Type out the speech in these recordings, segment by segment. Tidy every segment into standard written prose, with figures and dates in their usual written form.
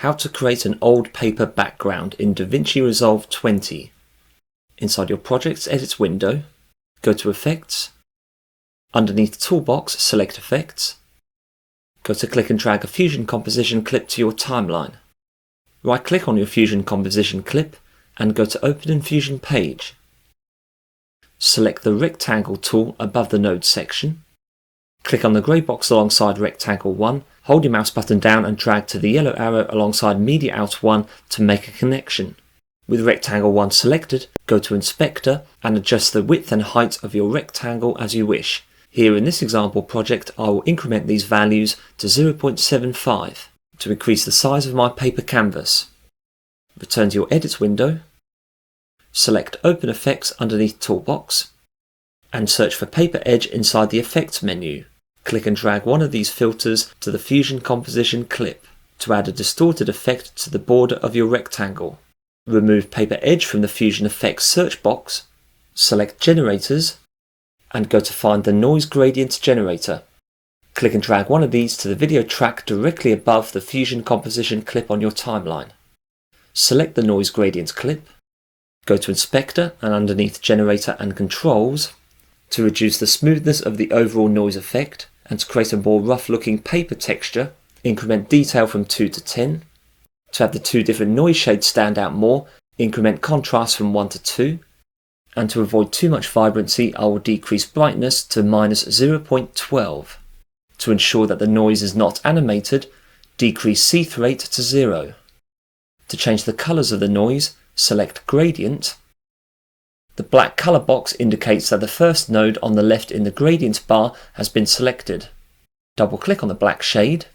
How to create an old paper background in DaVinci Resolve 20. Inside your Projects Edit window, go to Effects. Underneath Toolbox, select Effects. Go to click and drag a Fusion Composition clip to your timeline. Right-click on your Fusion Composition clip and go to Open in Fusion page. Select the Rectangle tool above the Node section. Click on the grey box alongside Rectangle 1, hold your mouse button down and drag to the yellow arrow alongside Media Out 1 to make a connection. With Rectangle 1 selected, go to Inspector and adjust the width and height of your rectangle as you wish. Here in this example project, I will increment these values to 0.75 to increase the size of my paper canvas. Return to your Edit window, select Open Effects underneath Toolbox, and search for Paper Edge inside the Effects menu. Click and drag one of these filters to the Fusion Composition clip to add a distorted effect to the border of your rectangle. Remove Paper Edge from the Fusion Effects search box, select Generators, and go to find the Noise Gradient Generator. Click and drag one of these to the video track directly above the Fusion Composition clip on your timeline. Select the Noise Gradient clip, go to Inspector and underneath Generator and Controls to reduce the smoothness of the overall noise effect and to create a more rough looking paper texture, increment detail from 2 to 10. To have the two different noise shades stand out more, increment contrast from 1 to 2. And to avoid too much vibrancy, I will decrease brightness to -0.12. To ensure that the noise is not animated, decrease seeth rate to 0. To change the colours of the noise, select Gradient. The black colour box indicates that the first node on the left in the Gradient bar has been selected. Double click on the black shade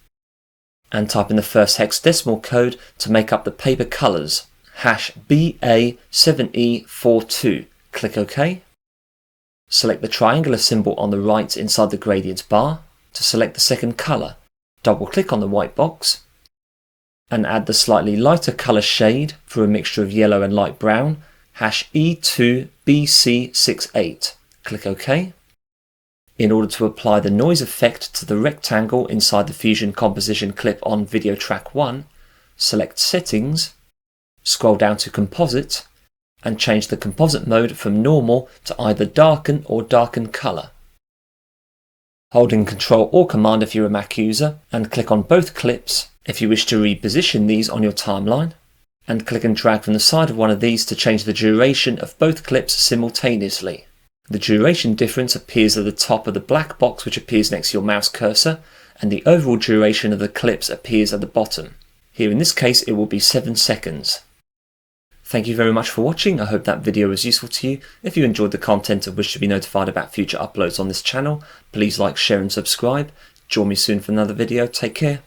and type in the first hexadecimal code to make up the paper colours, #BA7E42. Click OK. Select the triangular symbol on the right inside the Gradient bar to select the second colour. Double click on the white box and add the slightly lighter colour shade for a mixture of yellow and light brown, #E2BC68. Click OK. In order to apply the noise effect to the rectangle inside the Fusion Composition clip on video track 1, select Settings, scroll down to Composite, and change the composite mode from normal to either darken or darken colour. Holding Ctrl or Command if you're a Mac user, and click on both clips if you wish to reposition these on your timeline, and click and drag from the side of one of these to change the duration of both clips simultaneously. The duration difference appears at the top of the black box which appears next to your mouse cursor, and the overall duration of the clips appears at the bottom. Here in this case it will be 7 seconds. Thank you very much for watching. I hope that video was useful to you. If you enjoyed the content and wish to be notified about future uploads on this channel, please like, share and subscribe. Join me soon for another video. Take care.